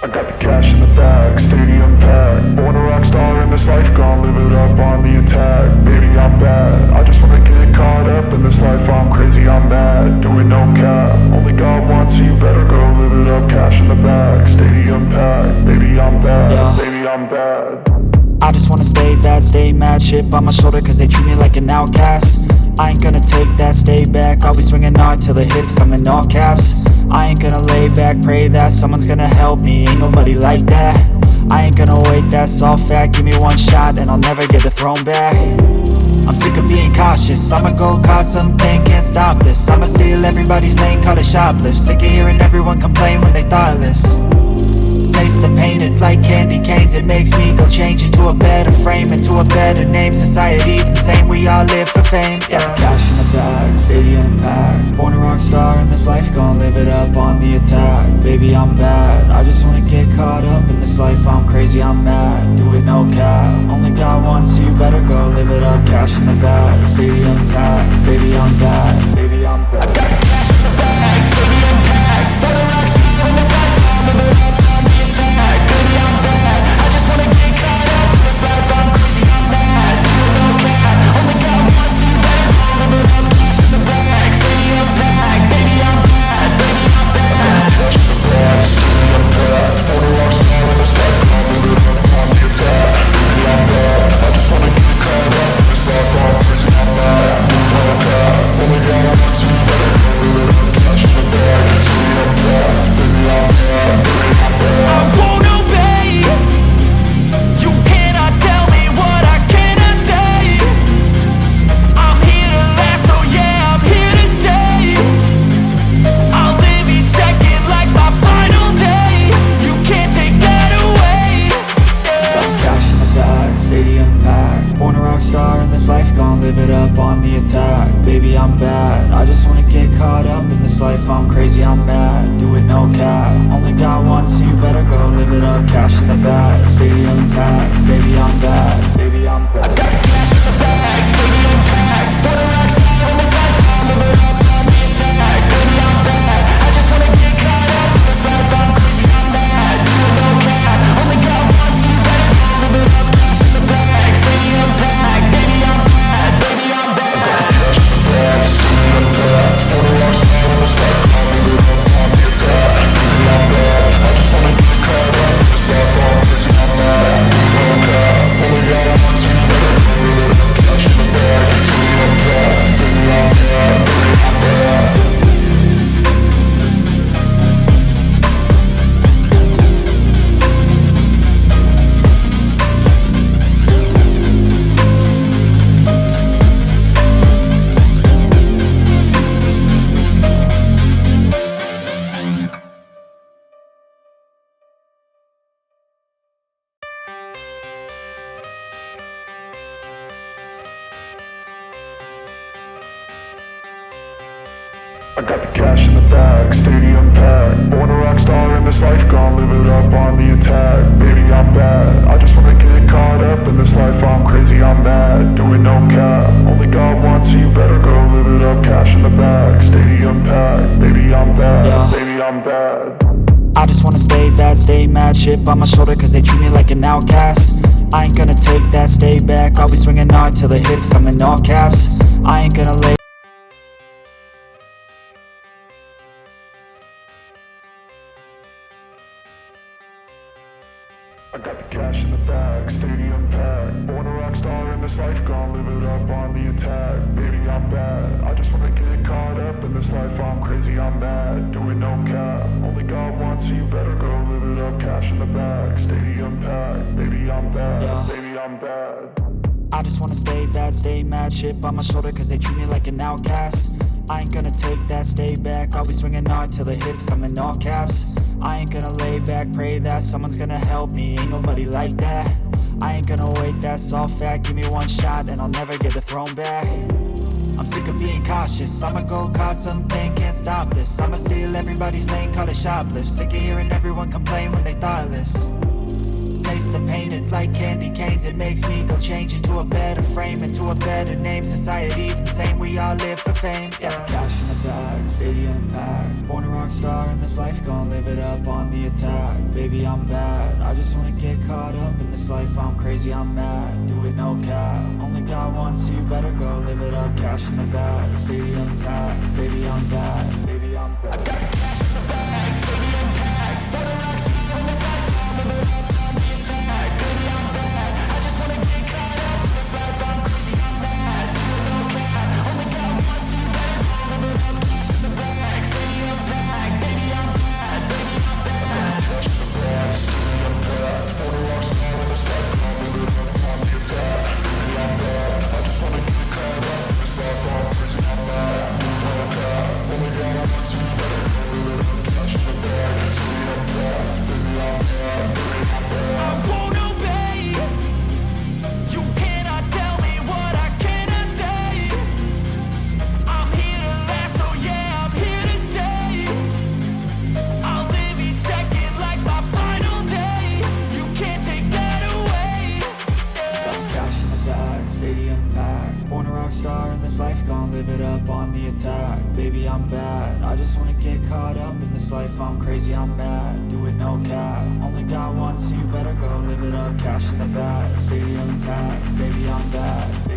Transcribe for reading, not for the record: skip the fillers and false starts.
I got the cash in the bag, stadium packed. Born a rock star in this life, gon' live it up on the attack. Baby, I'm bad, I just wanna get caught up in this life. I'm crazy, I'm mad, doing no cap. Only God wants you, better go live it up. Cash in the bag, stadium packed. Baby, I'm bad, yeah. Baby, I'm bad. I just wanna stay bad, stay mad. Chip on my shoulder cause they treat me like an outcast. I ain't gonna take that, stay back. I'll be swinging hard till the hits come in all caps. I ain't gonna lay back, pray that someone's gonna help me. Ain't nobody like that. I ain't gonna wait, that's all fact. Give me one shot and I'll never get the throne back. I'm sick of being cautious, I'ma go cause some pain, can't stop this. I'ma steal everybody's lane, call it shoplift. Sick of hearing everyone complain when they thoughtless. Taste the pain, it's like candy canes. It makes me go change into a better frame, into a better name. Society's insane, we all live for fame, yeah. Cash in the bag, stadium packed. Born a rock star in this life, gon' live it up on the attack. Baby, I'm bad, I just wanna get caught up in this life. I'm crazy, I'm mad, do it no cap. Only God wants you, better go live it up. Cash in the bag, stadium packed. Baby, I'm bad, baby, I'm bad. I got the cash in the bag, stadium packed. Born a rock star in this life, gon' live it up. Baby, I'm bad, I just wanna get caught up in this life. I'm crazy, I'm mad, do it no cap. Only God wants you, better go live it up. Cash in the bag, stadium packed. Baby, I'm bad, baby, I'm bad. Cash in the bag, stadium packed. Born a rock star in this life, gon' live it up on the attack. Baby, I'm bad, I just wanna get caught up in this life. I'm crazy, I'm mad, do it no cap. Only God wants you, better go live it up. Cash in the bag, stadium packed. Baby, I'm bad, baby, I'm bad. I won't obey. You cannot tell me what I cannot say. I'm here to last, so yeah, I'm here to stay. I'll live each second like my final day. You can't take that away, yeah. Cash in the bag, stadium packed. Born a rock star in this life, gon' live it up on the attack. Baby, I'm bad, I just wanna get caught up in this life. I'm crazy, I'm mad, do it no cap. Only God wants you, better go live it up. Cash in the bag, stadium packed. Baby, I'm bad, baby, I'm bad. I got the cash in the bag, stadium packed. Born a rock star in this life, gon' live it up on the attack. Baby, I'm bad, I just wanna get caught up in this life. I'm crazy, I'm mad, do it no cap. Only God wants you, better go live it up. Cash in the bag, stadium packed. Baby, I'm bad, baby, I'm bad. I got the cash in the bag, stadium packed. Born a rock star in this life, gon' live it up on the attack. Baby, I'm bad, I just wanna get caught up in this life. I'm crazy, I'm mad, do it no cap. Only God wants you, better go live it up. Cash in the bag, stadium packed. Baby, I'm bad, baby, I'm bad. I got the cash in the bag, stadium packed. Born a rock star in this life, gon' live it up on the attack. Baby, I'm bad, I just wanna get caught up in this life. I'm crazy, I'm mad, doing no cap. Only God wants you, better go live it up. Cash in the bag, stadium packed. Baby, I'm bad, yeah. Baby, I'm bad. I just wanna stay bad, stay mad. Chip on my shoulder cause they treat me like an outcast. I ain't gonna take that, stay back. I'll be swinging hard till the hits come in all caps. I ain't gonna lay. I got the cash in the bag, stadium packed. Born a rock star in this life, gon' live it up on the attack. Baby, I'm bad, I just wanna get caught up in this life. I'm crazy, I'm mad, doing no cap. Only God wants you, better go live it up. Cash in the bag, stadium packed. Baby, I'm bad, yeah. Baby, I'm bad. I just wanna stay bad, stay mad. Chip on my shoulder cause they treat me like an outcast. I ain't gonna take that, stay back. I'll be swinging hard till the hits come in all caps. I ain't gonna lay back, pray that someone's gonna help me. Ain't nobody like that. I ain't gonna wait, that's all fact. Give me one shot and I'll never get the throne back. I'm sick of being cautious, I'ma go cause some pain, can't stop this. I'ma steal everybody's lane, call it shoplift. Sick of hearing everyone complain when they thoughtless. Taste erase the pain. It's like candy canes, it makes me go change into a better frame, into a better name. Society's insane, we all live for fame, yeah. Cash in the bag, stadium packed. Born a rock star in this life, gon' live it up on the attack. Baby, I'm bad, I just wanna get caught up in this life. I'm crazy, I'm mad, do it no cap. Only got one, so you better go live it up. Cash in the bag, stadium packed. Baby, I'm bad, baby, I'm bad. I got the cash in the bag, stadium packed. Born a rock star in this life, gon' live it up on the attack. Baby, I'm bad, I just wanna get caught up in this life. I'm crazy, I'm mad, do it no cap. Only got one, so you better go live it up. Cash in the bag, stadium packed. Baby, I'm bad, baby, I'm bad. Cash in the bag, stadium packed. Born a rock star in this life, gon' live it up on the attack. Baby, I'm bad, I just wanna get caught up in this life. I'm crazy, I'm mad, do it no cap. Only got one, so you better go live it up. Cash in the bag, stadium packed. Baby, I'm bad, baby, I'm bad. I won't obey. You cannot tell me what I cannot say. I'm here to last, so yeah, I'm here to stay. I'll live each second like my final day. You can't take that away, yeah. Cash in the bag, stadium packed. Born a rock star in this life, gon' live it up on the attack. Baby, I'm bad, I just wanna get caught up in this life. I'm crazy, I'm mad, do it no cap. Only got one, so you better go live it up. Cash in the bag, stadium packed. Baby, I'm bad.